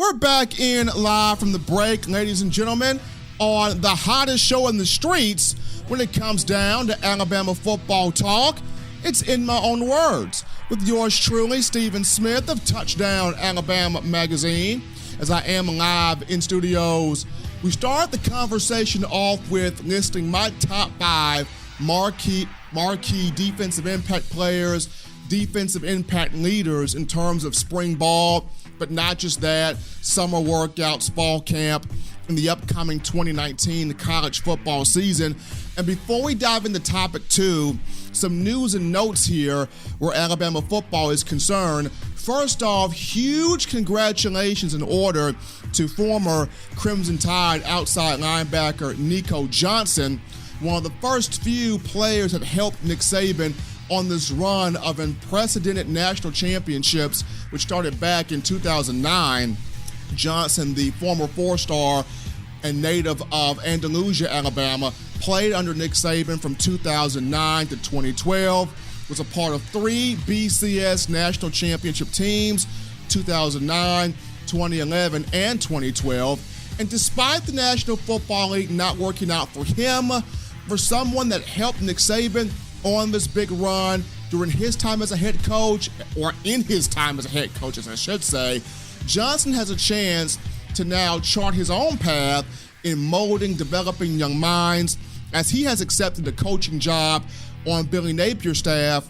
we're back in live from the break, ladies and gentlemen, on the hottest show in the streets when it comes down to Alabama football talk. It's In My Own Words with yours truly, Stephen Smith of Touchdown Alabama Magazine. As I am live in studios, we start the conversation off with listing my top 5 marquee defensive impact players, defensive impact leaders in terms of spring ball, but not just that, summer workouts, fall camp, and the upcoming 2019 college football season. And before we dive into topic 2, some news and notes here where Alabama football is concerned. First off, huge congratulations in order to former Crimson Tide outside linebacker Nico Johnson, one of the first few players that helped Nick Saban on this run of unprecedented national championships, which started back in 2009. Johnson, the former 4-star and native of Andalusia, Alabama, played under Nick Saban from 2009 to 2012, was a part of 3 BCS national championship teams, 2009, 2011, and 2012. And despite the National Football League not working out for him, for someone that helped Nick Saban on this big run during his time as a head coach, or in his time as a head coach, as I should say, Johnson has a chance to now chart his own path in molding, developing young minds, as he has accepted the coaching job on Billy Napier's staff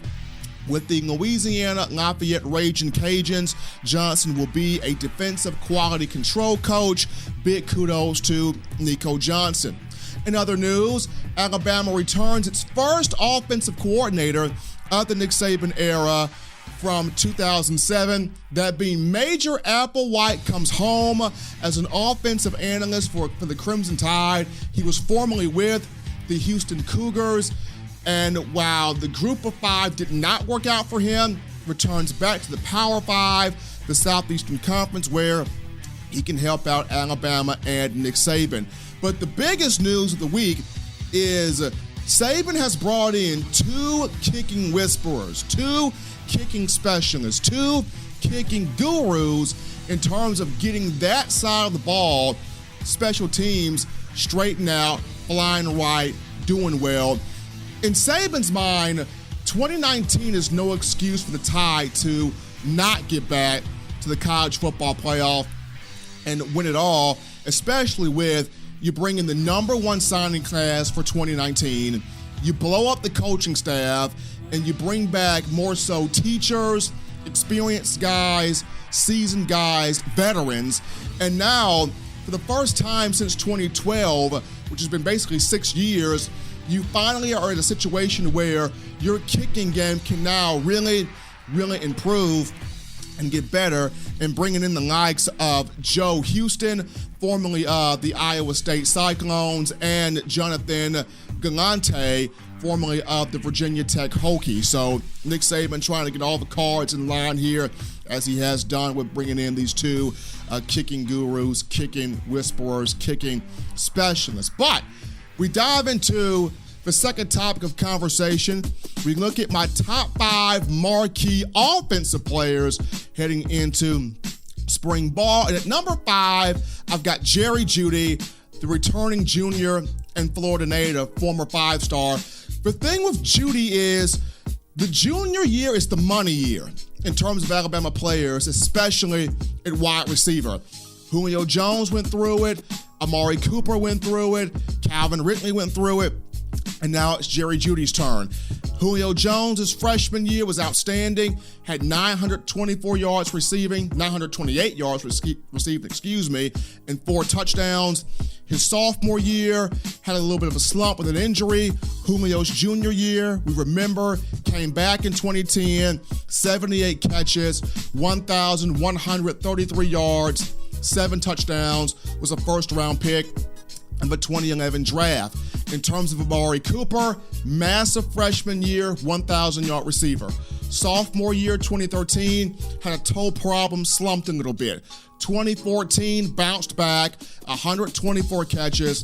with the Louisiana Lafayette Raging Cajuns. Johnson will be a defensive quality control coach. Big kudos to Nico Johnson. In other news, Alabama returns its first offensive coordinator of the Nick Saban era from 2007. That being Major Applewhite comes home as an offensive analyst for the Crimson Tide. He was formerly with the Houston Cougars, and while the Group of 5 did not work out for him, returns back to the Power 5, the Southeastern Conference, where he can help out Alabama and Nick Saban. But the biggest news of the week is Saban has brought in 2 kicking whisperers, 2 kicking specialists, 2 kicking gurus in terms of getting that side of the ball, special teams, straightened out, flying right, doing well. In Saban's mind, 2019 is no excuse for the Tide to not get back to the college football playoff and win it all, especially with you bring in the number 1 signing class for 2019, you blow up the coaching staff, and you bring back more so teachers, experienced guys, seasoned guys, veterans. And now, for the first time since 2012, which has been basically 6 years, you finally are in a situation where your kicking game can now really improve and get better, and bringing in the likes of Joe Houston, formerly of the Iowa State Cyclones, and Jonathan Galante, formerly of the Virginia Tech Hokies. So Nick Saban trying to get all the cards in line here, as he has done with bringing in these 2 kicking gurus, kicking whisperers, kicking specialists. But we dive into the second topic of conversation. We look at my top 5 marquee offensive players heading into spring ball. And at number 5, I've got Jerry Jeudy, the returning junior and Florida native, former 5-star. The thing with Jeudy is the junior year is the money year in terms of Alabama players, especially at wide receiver. Julio Jones went through it. Amari Cooper went through it. Calvin Ridley went through it. And now it's Jerry Jeudy's turn. Julio Jones' freshman year was outstanding, had 924 yards receiving, 928 yards received, and 4 touchdowns. His sophomore year had a little bit of a slump with an injury. Julio's junior year, we remember, came back in 2010, 78 catches, 1,133 yards, 7 touchdowns, was a first-round pick in the 2011 draft. In terms of Amari Cooper, massive freshman year, 1,000-yard receiver. Sophomore year, 2013, had a toe problem, slumped a little bit. 2014, bounced back, 124 catches,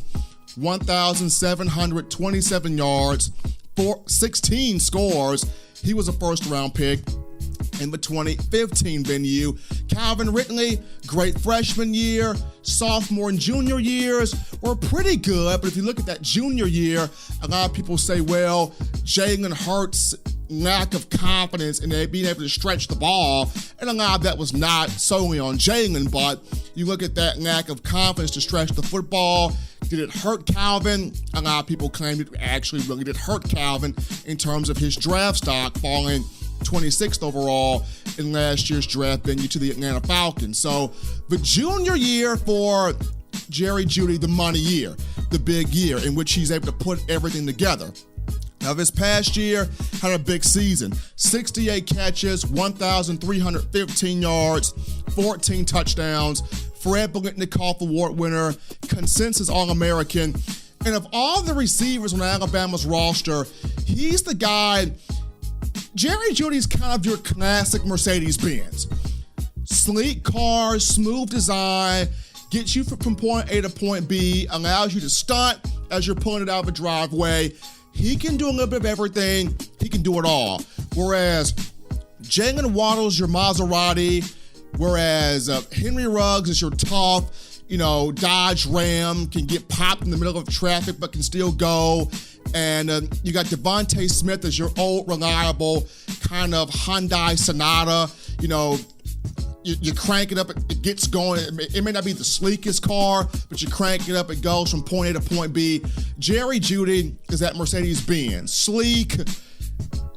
1,727 yards, 16 scores. He was a first-round pick. in the 2015 venue. Calvin Ridley, great freshman year, sophomore and junior years were pretty good, but if you look at that junior year, a lot of people say, well, Jalen Hurts' lack of confidence in being able to stretch the ball, and a lot of that was not solely on Jalen, but you look at that lack of confidence to stretch the football. Did it hurt Calvin? A lot of people claimed it actually really did hurt Calvin in terms of his draft stock falling 26th overall in last year's draft venue to the Atlanta Falcons. So the junior year for Jerry Jeudy, the money year, the big year in which he's able to put everything together. Now, this past year had a big season. 68 catches, 1,315 yards, 14 touchdowns. Fred Biletnikoff Award winner, consensus All-American. And of all the receivers on Alabama's roster, he's the guy. Jerry Jeudy's kind of your classic Mercedes-Benz. Sleek cars, smooth design, gets you from point A to point B, allows you to stunt as you're pulling it out of a driveway. He can do a little bit of everything. He can do it all. Whereas Jalen Waddle's your Maserati, whereas Henry Ruggs is your tough, Dodge Ram, can get popped in the middle of traffic but can still go. And you got Devontae Smith as your old, reliable kind of Hyundai Sonata. You crank it up, it gets going. It may not be the sleekest car, but you crank it up, it goes from point A to point B. Jerry Jeudy is that Mercedes-Benz. Sleek,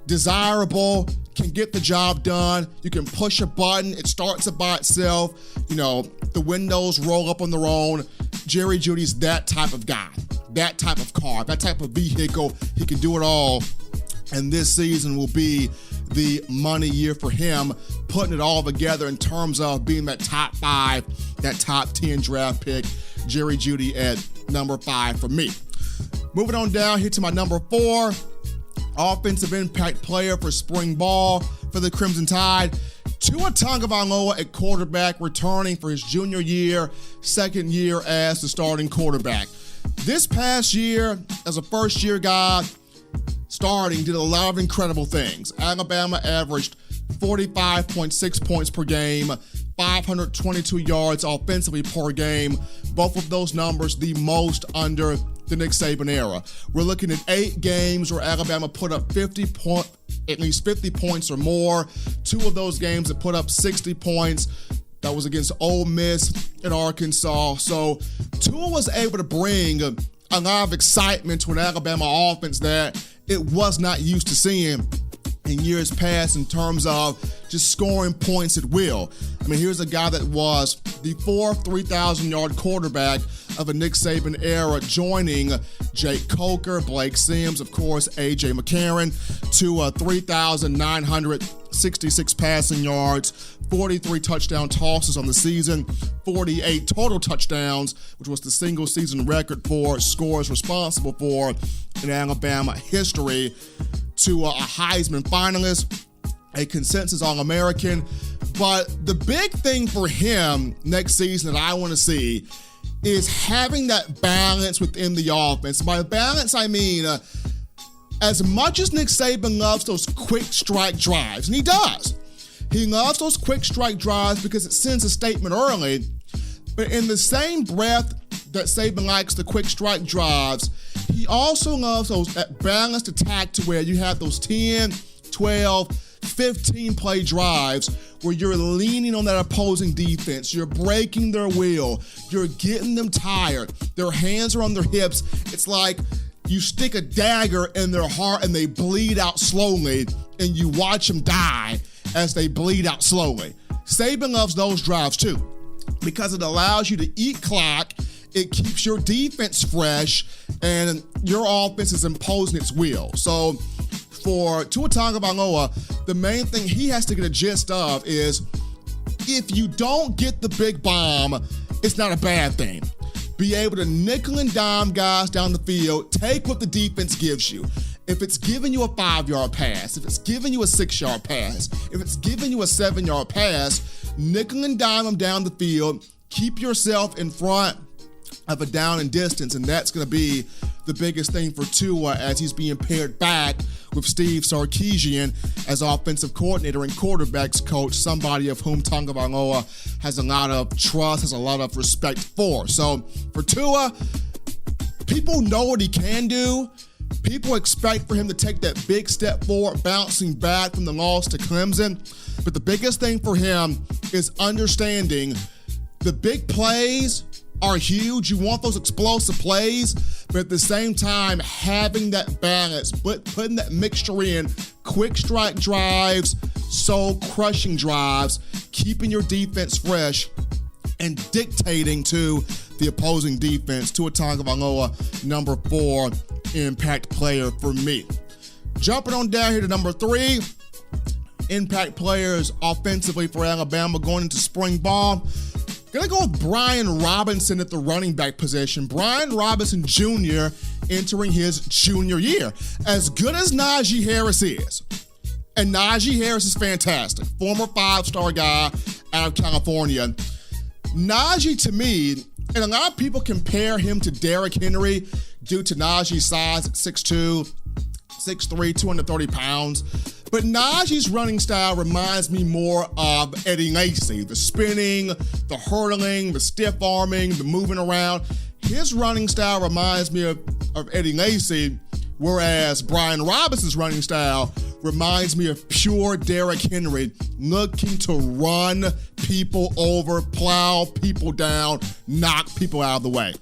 desirable, can get the job done. You can push a button, it starts it by itself. The windows roll up on their own. Jerry Jeudy's that type of guy, that type of car, that type of vehicle. He can do it all. And this season will be the money year for him, putting it all together in terms of being that top 5, that top 10 draft pick. Jerry Jeudy at number 5 for me. Moving on down here to my number 4, offensive impact player for spring ball for the Crimson Tide. Tua Tagovailoa at quarterback, returning for his junior year, second year as the starting quarterback. This past year, as a first-year guy, starting, did a lot of incredible things. Alabama averaged 45.6 points per game, 522 yards offensively per game. Both of those numbers the most under the Nick Saban era. We're looking at 8 games where Alabama put up at least 50 points or more. 2 of those games that put up 60 points. That was against Ole Miss and Arkansas. So Tua was able to bring a lot of excitement to an Alabama offense that it was not used to seeing in years past in terms of just scoring points at will. I mean, here's a guy that was the 4th 3,000-yard quarterback of a Nick Saban era, joining Jake Coker, Blake Sims, of course, A.J. McCarron, to 3,966 passing yards, 43 touchdown tosses on the season, 48 total touchdowns, which was the single season record for scores responsible for in Alabama history, to a Heisman finalist, a consensus All-American. But the big thing for him next season that I want to see is having that balance within the offense. By balance, I mean, as much as Nick Saban loves those quick strike drives, and he does, he loves those quick strike drives because it sends a statement early, but in the same breath that Saban likes the quick strike drives, he also loves that balanced attack to where you have those 10, 12, 15 play drives where you're leaning on that opposing defense, you're breaking their will, you're getting them tired, their hands are on their hips. It's like you stick a dagger in their heart and they bleed out slowly, and you watch them die as they bleed out slowly. Saban loves those drives too, because it allows you to eat clock, it keeps your defense fresh, and your offense is imposing its will. So for Tua Tagovailoa, the main thing he has to get a gist of is, if you don't get the big bomb, it's not a bad thing. Be able to nickel and dime guys down the field, take what the defense gives you. If it's giving you a 5-yard pass, if it's giving you a 6-yard pass, if it's giving you a 7-yard pass, nickel and dime them down the field, keep yourself in front of a down and distance, and that's going to be the biggest thing for Tua as he's being paired back with Steve Sarkisian as offensive coordinator and quarterbacks coach, somebody of whom Tagovailoa has a lot of trust, has a lot of respect for. So for Tua, people know what he can do. People expect for him to take that big step forward, bouncing back from the loss to Clemson. But the biggest thing for him is understanding the big plays are huge. You want those explosive plays, but at the same time, having that balance, but putting that mixture in, quick strike drives, soul-crushing drives, keeping your defense fresh, and dictating to the opposing defense. Tua Tagovailoa, number 4 impact player for me. Jumping on down here to number 3, impact players offensively for Alabama going into spring ball. Gonna go with Brian Robinson at the running back position. Brian Robinson Jr. entering his junior year. As good as Najee Harris is, and Najee Harris is fantastic, former 5-star guy out of California. Najee, to me, and a lot of people compare him to Derrick Henry due to Najee's size at 6'2", 6'3", 230 pounds. But Najee's running style reminds me more of Eddie Lacy. The spinning, the hurdling, the stiff arming, the moving around. His running style reminds me of Eddie Lacy, whereas Brian Robinson's running style reminds me of pure Derrick Henry, looking to run people over, plow people down, knock people out of the way.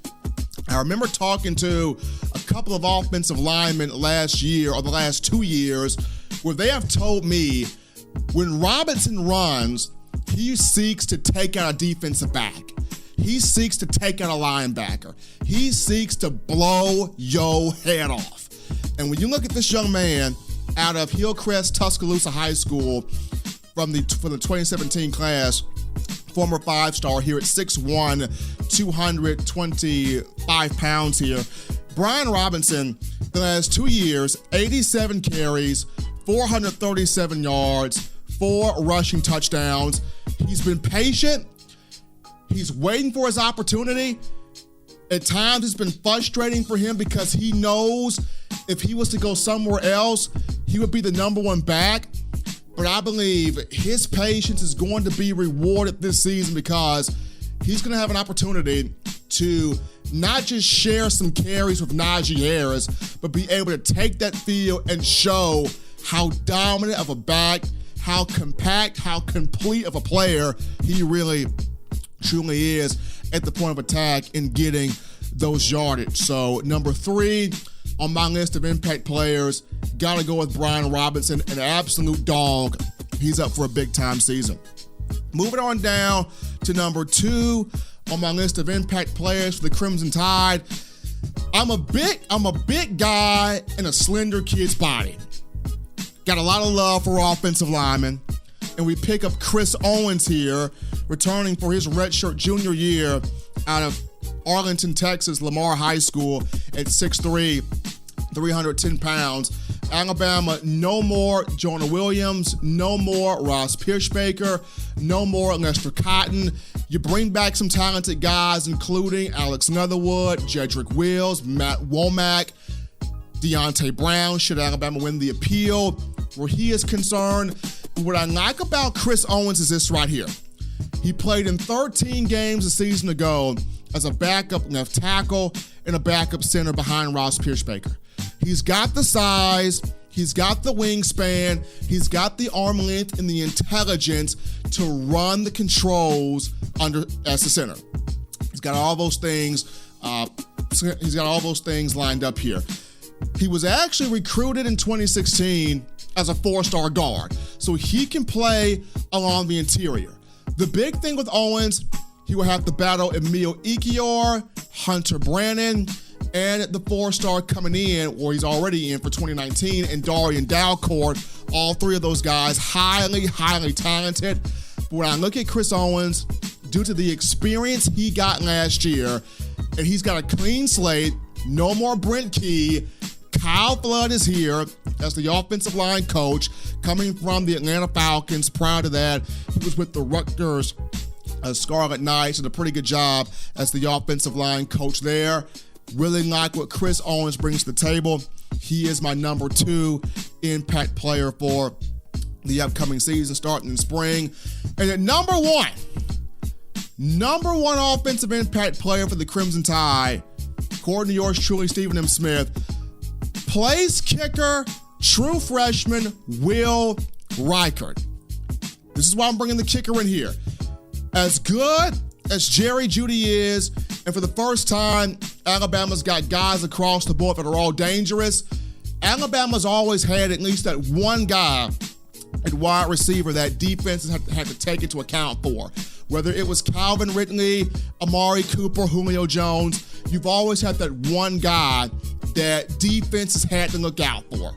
I remember talking to a couple of offensive linemen last year, or the last 2 years, where they have told me when Robinson runs, he seeks to take out a defensive back. He seeks to take out a linebacker. He seeks to blow your head off. And when you look at this young man out of Hillcrest, Tuscaloosa High School from the 2017 class, former 5-star here at 6'1", 225 pounds here. Brian Robinson, the last 2 years, 87 carries, 437 yards, 4 rushing touchdowns. He's been patient. He's waiting for his opportunity. At times, it's been frustrating for him because he knows if he was to go somewhere else, he would be the number 1 back. But I believe his patience is going to be rewarded this season because he's going to have an opportunity to not just share some carries with Najee Harris, but be able to take that field and show how dominant of a back, how compact, how complete of a player he really truly is at the point of attack in getting those yardage. So number 3 on my list of impact players, got to go with Brian Robinson, an absolute dog. He's up for a big-time season. Moving on down to number 2 on my list of impact players for the Crimson Tide. I'm a big guy in a slender kid's body. Got a lot of love for offensive linemen. And we pick up Chris Owens here, returning for his redshirt junior year out of Arlington, Texas, Lamar High School at 6'3", 310 pounds. Alabama, no more Jonah Williams, no more Ross Pierschbaker, no more Lester Cotton. You bring back some talented guys, including Alex Leatherwood, Cedric Wills, Matt Womack, Deontay Brown, should Alabama win the appeal, where he is concerned. What I like about Chris Owens is this right here. He played in 13 games a season ago as a backup left tackle and a backup center behind Ross Pierschbaker. He's got the size, he's got the wingspan, he's got the arm length and the intelligence to run the controls as the center. He's got all those things. Lined up here. He was actually recruited in 2016 as a 4-star guard, so he can play along the interior. The big thing with Owens, he will have to battle Emil Ekiyor, Hunter Brannon, and the 4-star coming in, or he's already in for 2019, and Darian Dalcourt. All 3 of those guys, highly, highly talented. But when I look at Chris Owens, due to the experience he got last year, and he's got a clean slate, no more Brent Key. Kyle Flood is here as the offensive line coach, coming from the Atlanta Falcons. Prior to that, he was with the Rutgers Scarlet Knights did a pretty good job as the offensive line coach there. Really like what Chris Owens brings to the table. He is my number 2 impact player for the upcoming season starting in spring. And at number one offensive impact player for the Crimson Tide, according to yours truly, Stephen M. Smith, place kicker, true freshman, Will Reichert. This is why I'm bringing the kicker in here. As good as Jerry Jeudy is, and for the first time, Alabama's got guys across the board that are all dangerous, Alabama's always had at least that one guy at wide receiver that defenses had to take into account for. Whether it was Calvin Ridley, Amari Cooper, Julio Jones, you've always had that one guy that defenses had to look out for.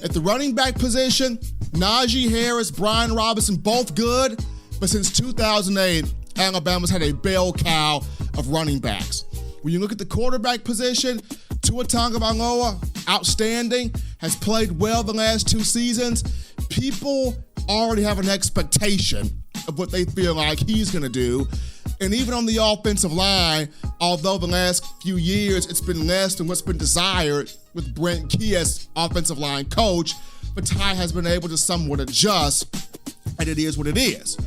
At the running back position, Najee Harris, Brian Robinson, both good, but since 2008, Alabama's had a bell cow of running backs. When you look at the quarterback position, Tua Tagovailoa, outstanding, has played well the last 2 seasons. People already have an expectation of what they feel like he's going to do. And even on the offensive line, although the last few years it's been less than what's been desired with Brent Key as offensive line coach, but Ty has been able to somewhat adjust, and it is what it is.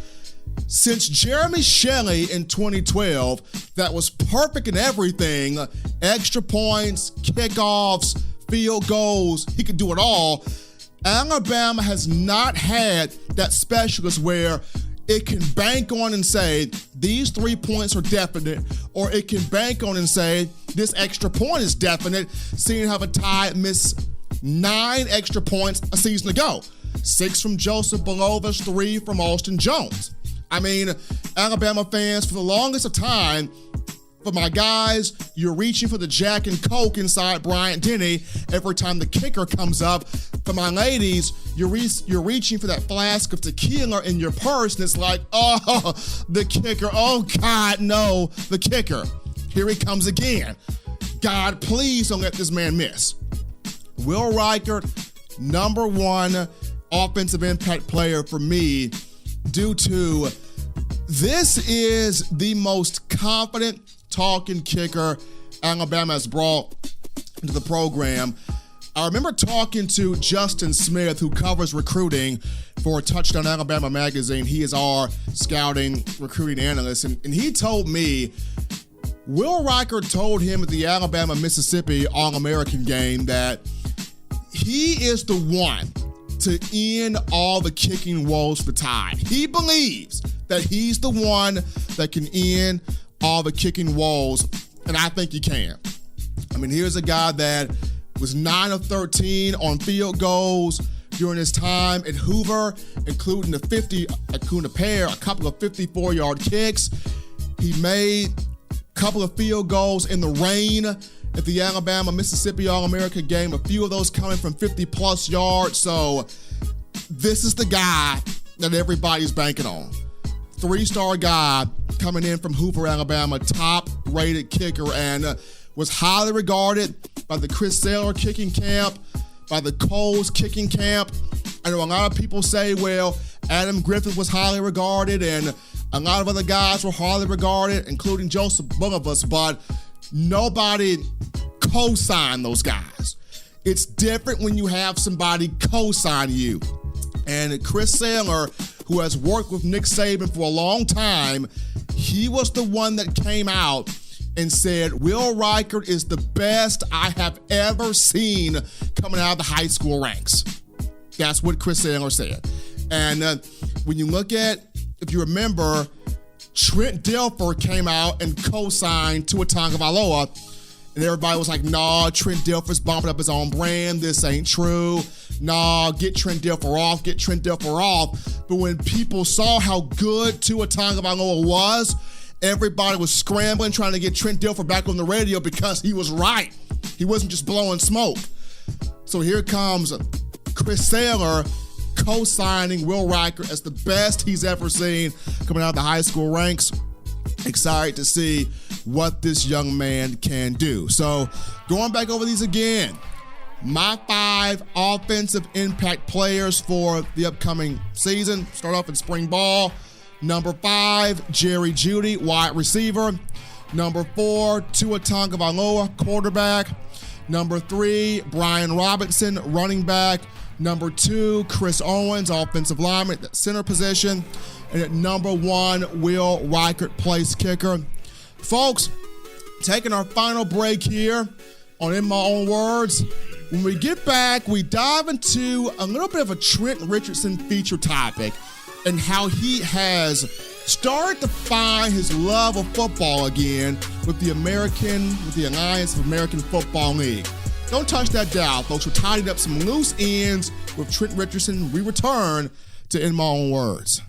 Since Jeremy Shelley in 2012, that was perfect in everything, extra points, kickoffs, field goals, he could do it all. Alabama has not had that specialist where it can bank on and say, these 3 points are definite, or it can bank on and say, this extra point is definite, seeing how the Tide missed 9 extra points a season ago. 6 from Joseph Belovas, 3 from Austin Jones. I mean, Alabama fans, for the longest of time, for my guys, you're reaching for the Jack and Coke inside Bryant Denny every time the kicker comes up. For my ladies, you're reaching for that flask of tequila in your purse, and it's like, oh, the kicker. Oh, God, no, the kicker. Here he comes again. God, please don't let this man miss. Will Reichert, number 1 offensive impact player for me, due to this is the most confident talking kicker Alabama has brought into the program. I remember talking to Justin Smith, who covers recruiting for Touchdown Alabama magazine. He is our scouting recruiting analyst, and he told me Will Reichert told him at the Alabama-Mississippi All-American game that he is the one to end all the kicking woes for Tide. He believes that he's the one that can end all the kicking woes, and I think he can. I mean, here's a guy that was 9 of 13 on field goals during his time at Hoover, including a couple of 54-yard kicks. He made a couple of field goals in the rain at the Alabama-Mississippi All-America game, a few of those coming from 50-plus yards. So this is the guy that everybody's banking on. 3-star guy coming in from Hoover, Alabama, top-rated kicker, and was highly regarded by the Chris Saylor kicking camp, by the Coles kicking camp. I know a lot of people say, well, Adam Griffith was highly regarded, and a lot of other guys were highly regarded, including Joseph Belovas, but nobody co-signed those guys. It's different when you have somebody co-sign you. And Chris Saylor, who has worked with Nick Saban for a long time, he was the one that came out and said, Will Reichert is the best I have ever seen coming out of the high school ranks. That's what Chris Saylor said. And when you look at, if you remember, Trent Dilfer came out and co-signed Tua Tagovailoa, and everybody was like, nah, Trent Dilfer's bumping up his own brand. This ain't true. Nah, get Trent Dilfer off, get Trent Dilfer off. But when people saw how good Tua Tagovailoa was, everybody was scrambling, trying to get Trent Dilfer back on the radio because he was right. He wasn't just blowing smoke. So here comes Chris Saylor co-signing Will Reichert as the best he's ever seen coming out of the high school ranks. Excited to see what this young man can do. So going back over these again, my 5 offensive impact players for the upcoming season. Start off in spring ball. Number 5, Jerry Jeudy, wide receiver. Number 4, Tua Tagovailoa, quarterback. Number 3, Brian Robinson, running back. Number 2, Chris Owens, offensive lineman, center position. And at number 1, Will Reichert, place kicker. Folks, taking our final break here on In My Own Words. When we get back, we dive into a little bit of a Trent Richardson feature topic and how he has started to find his love of football again with the Alliance of American Football League. Don't touch that dial, folks. We're tidying up some loose ends with Trent Richardson. We return to In My Own Words.